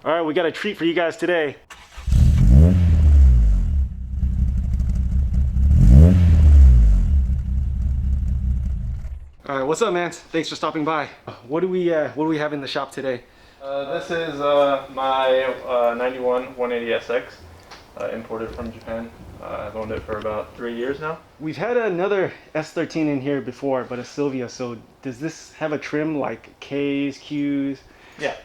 All right, we got a treat for you guys today. All right, what's up, man? Thanks for stopping by. What do we have in the shop today? This is my 91 180SX, imported from Japan. I've owned it for about 3 years now. We've had another S13 in here before, but a Sylvia. So does this have a trim like K's, Q's? Yeah.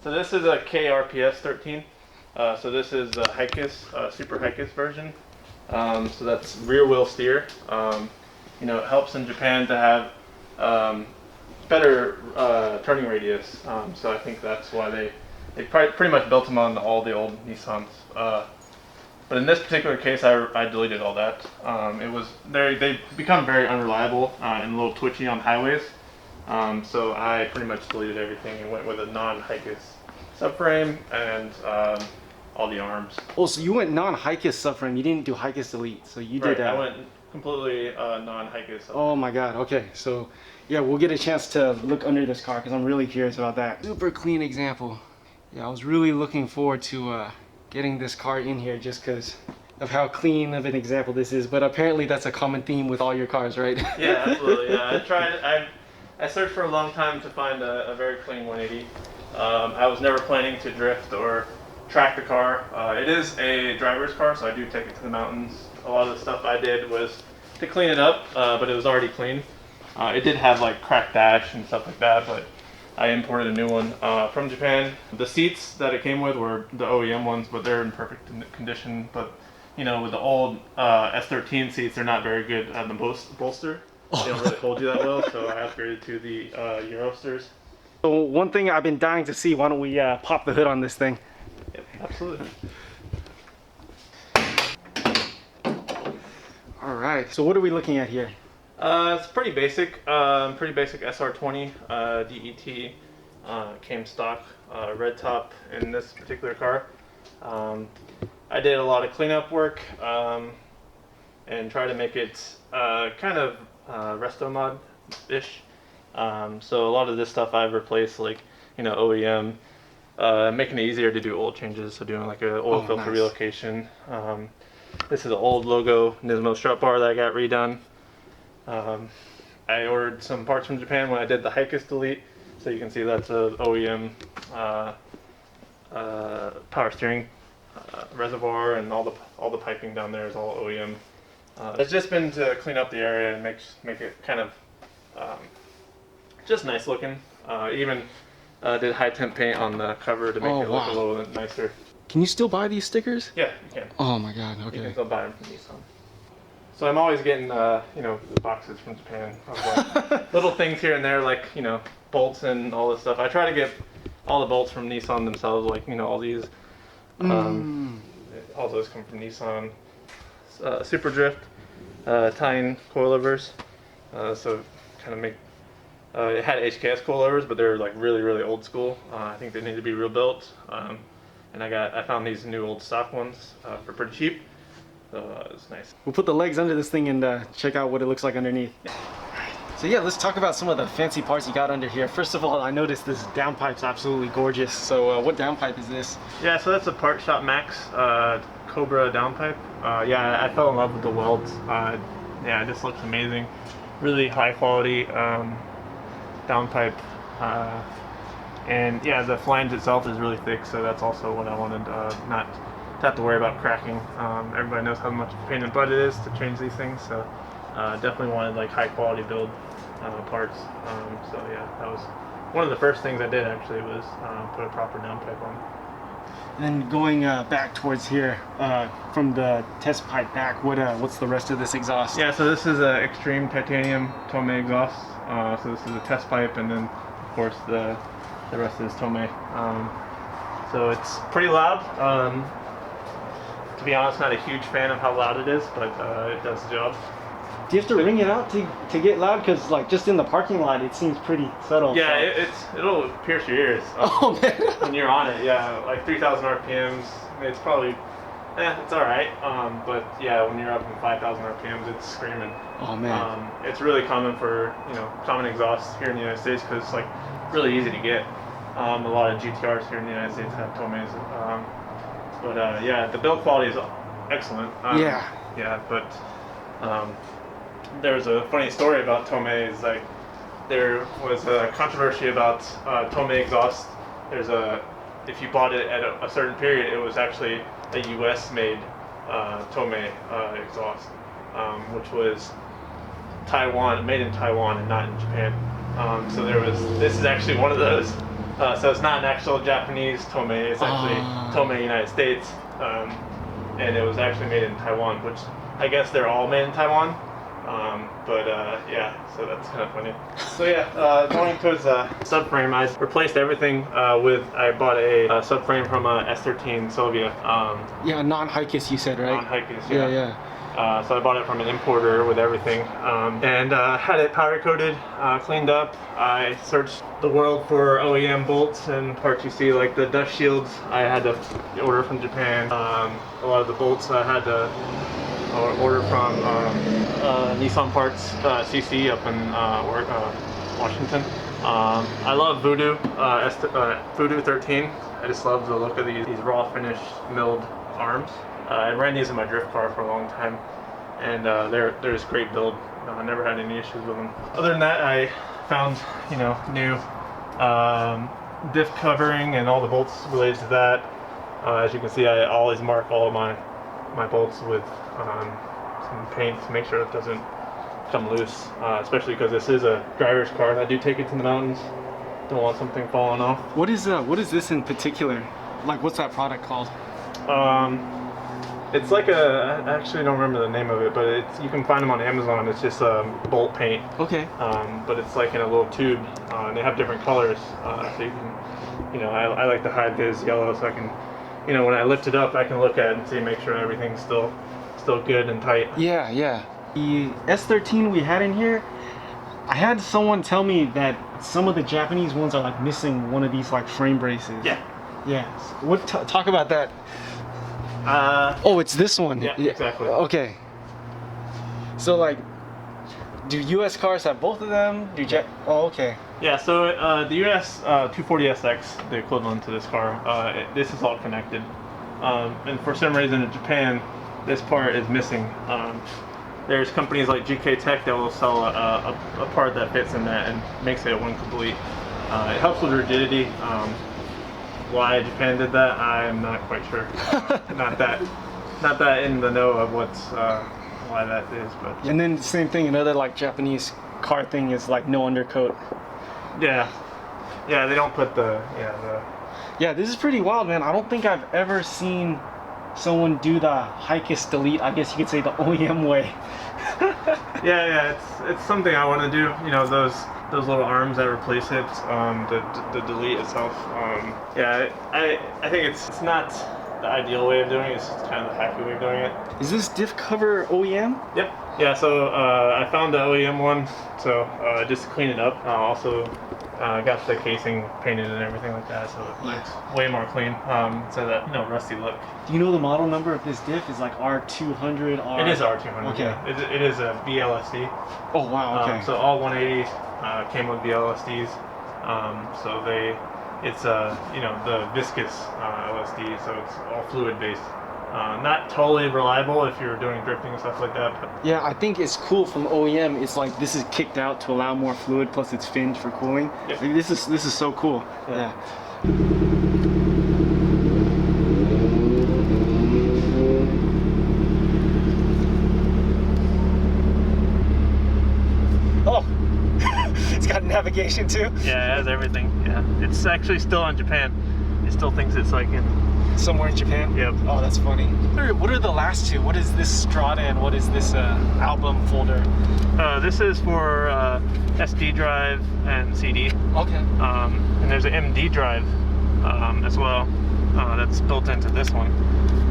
So this is a KRPS13. So this is the Hikis, super Hikis version. So that's rear wheel steer. You know, it helps in Japan to have better turning radius. So I think that's why they pretty much built them on all the old Nissans. But in this particular case, I deleted all that. They become very unreliable and a little twitchy on highways. So I pretty much deleted everything and went with a non-Hikis subframe and all the arms. Oh, so you went non-Hikis subframe. You didn't do Hikis delete. So you did. I went completely non-Hikis. Oh my God. Okay. So yeah, we'll get a chance to look under this car because I'm really curious about that. Super clean example. Yeah, I was really looking forward to getting this car in here just because of how clean of an example this is. But apparently that's a common theme with all your cars, right? Yeah, absolutely. Yeah, I searched for a long time to find a very clean 180. I was never planning to drift or track the car. It is a driver's car, so I do take it to the mountains. A lot of the stuff I did was to clean it up, but it was already clean. It did have like cracked dash and stuff like that, but I imported a new one from Japan. The seats that it came with were the OEM ones, but they're in perfect condition. But you know, with the old S13 seats, they're not very good at the bolster. They don't really hold you that well, so I upgraded to the Eurosters. So one thing I've been dying to see, why don't we pop the hood on this thing? Yep, absolutely. All right, so what are we looking at here? It's pretty basic SR20 DET, came stock, red top in this particular car. I did a lot of cleanup work and try to make it kind of resto mod-ish. So a lot of this stuff I've replaced, like, you know, OEM, making it easier to do oil changes. So doing like an oil filter relocation. This is the old logo Nismo strut bar that I got redone. I ordered some parts from Japan when I did the Hikis delete, so you can see that's a OEM power steering reservoir, and all the piping down there is all OEM. It's just been to clean up the area and make it kind of just nice looking. Even did high temp paint on the cover to make it look a little bit nicer. Can you still buy these stickers? Yeah, you can. Oh my God, okay. You can still buy them from Nissan. So I'm always getting, you know, boxes from Japan of like little things here and there, like, you know, bolts and all this stuff. I try to get all the bolts from Nissan themselves, like, you know, all these. All those come from Nissan. Super Drift, tying coilovers. So kind of make. It had HKS coilovers, but they're like really, really old school. I think they need to be rebuilt. And I found these new old stock ones for pretty cheap. So it's nice. We'll put the legs under this thing and check out what it looks like underneath. So yeah, let's talk about some of the fancy parts you got under here. First of all, I noticed this downpipe's absolutely gorgeous. So what downpipe is this? Yeah, so that's a Part Shop Max Cobra downpipe. Yeah, I fell in love with the welds. Yeah, it just looks amazing. Really high quality downpipe. And yeah, the flange itself is really thick, so that's also what I wanted, not to have to worry about cracking. Everybody knows how much pain and butt it is to change these things, so definitely wanted like high quality build parts. So yeah, that was one of the first things I did actually, was put a proper downpipe on. And then going back towards here, from the test pipe back, what's the rest of this exhaust? Yeah, so this is an Extreme Titanium Tomei exhaust. So this is a test pipe, and then of course the rest is Tomei. So it's pretty loud. To be honest, not a huge fan of how loud it is, but it does the job. Do you have to ring it out to get loud? Because like just in the parking lot, it seems pretty subtle. Yeah, so. It'll pierce your ears. Oh man! When you're on it, yeah, like 3,000 RPMs. It's probably, it's all right. But yeah, when you're up in 5,000 RPMs, it's screaming. Oh man! It's really common for common exhausts here in the United States because it's like really easy to get. A lot of GTRs here in the United States have Tomeis. Yeah, the build quality is excellent. Yeah. Yeah, but there's a funny story about Tomei. Like, there was a controversy about Tomei exhaust. If you bought it at a certain period, it was actually a U.S.-made Tomei exhaust, which was made in Taiwan and not in Japan. So this is actually one of those. So it's not an actual Japanese Tomei. It's actually Tomei United States, and it was actually made in Taiwan, which I guess they're all made in Taiwan. Yeah, so that's kind of funny. So yeah, going towards subframe, I replaced everything I bought a subframe from a S13 Sylvia. Yeah, non-Hikis you said, right? Non-Hikis, yeah. Yeah. So I bought it from an importer with everything, and had it powder coated, cleaned up. I searched the world for OEM bolts and parts you see, like the dust shields I had to order from Japan. A lot of the bolts I had to order from Nissan Parts CC up in Washington. I love Voodoo, Voodoo 13. I just love the look of these raw finished milled arms. I ran these in my drift car for a long time, and they're just great build. I never had any issues with them. Other than that, I found new diff covering and all the bolts related to that. As you can see, I always mark all of my bolts with some paint to make sure it doesn't come loose, especially because this is a driver's car. I do take it to the mountains. Don't want something falling off. What is this in particular? Like, what's that product called? It's like I actually don't remember the name of it, but you can find them on Amazon. It's just bolt paint. Okay. But it's like in a little tube, and they have different colors, so you can, I like to hide this yellow so I can, when I lift it up, I can look at it and see, make sure everything's still good and tight. Yeah. The S13 we had in here, I had someone tell me that some of the Japanese ones are like missing one of these like frame braces. Yeah. Talk about that. Oh, it's this one. Yeah, exactly. Okay. So like, do US cars have both of them? Oh, okay. Yeah, so the US 240SX, the equivalent to this car, this is all connected. And for some reason in Japan, this part is missing. There's companies like GK Tech that will sell a part that fits in that and makes it one complete. It helps with rigidity. Why Japan did that, I'm not quite sure. Not that in the know of why that is, but. And then the same thing, another like Japanese car thing is like no undercoat. Yeah, they don't put Yeah, this is pretty wild, man. I don't think I've ever seen someone do the Hikis delete. I guess you could say the OEM way. Yeah, it's something I want to do. Those little arms that replace it, the delete itself. I think it's not the ideal way of doing it. It's just kind of the hacky way of doing it. Is this diff cover OEM? Yep. Yeah. So I found the OEM one. So just to clean it up. Also got the casing painted and everything like that. So it looks way more clean. So that rusty look. Do you know the model number of this diff? Is like R200? It is R200. Okay. Yeah. It is a BLSD. Oh wow. Okay. So all 180s came with BLSDs. It's the viscous LSD, so it's all fluid based. Not totally reliable if you're doing drifting and stuff like that. But yeah, I think it's cool from OEM. It's like this is kicked out to allow more fluid, plus it's finned for cooling. Yep. Like, this is so cool. Yeah. Oh, it's got navigation too. Yeah, it has everything. Yeah, it's actually still in Japan. It still thinks it's like in somewhere in Japan. Yep. Oh, that's funny. What are the last two? What is this Strata and what is this album folder? This is for SD drive and CD. Okay. And there's an MD drive as well that's built into this one.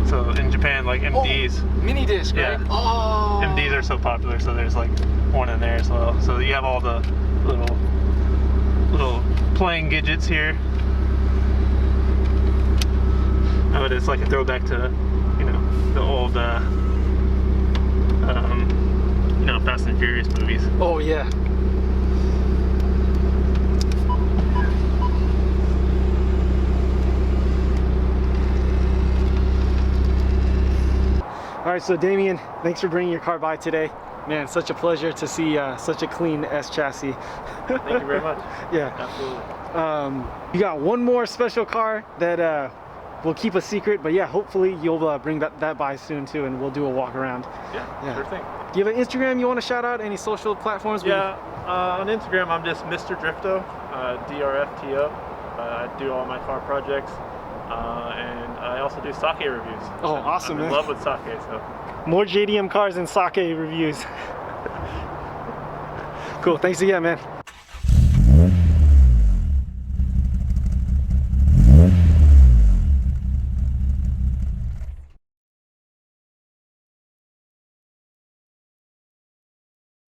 So in Japan, like MDs. Oh, mini disc, right? Yeah. Oh. MDs are so popular, so there's like one in there as well. So you have all the little playing gadgets here. But it's like a throwback to, the old, Fast and Furious movies. Oh yeah. right, so Damien, thanks for bringing your car by today. Man, such a pleasure to see such a clean S chassis. Thank you very much. Yeah. Absolutely. You got one more special car that we'll keep a secret, but yeah, hopefully you'll bring that by soon too, and we'll do a walk around. Yeah, sure thing. Do you have an Instagram you want to shout out? Any social platforms? Yeah, on Instagram I'm just mrdrifto, DRFTO. I do all my car projects, and I also do sake reviews. Oh, awesome, I'm in man. love with sake, so. More JDM cars and sake reviews. Cool, thanks again, man.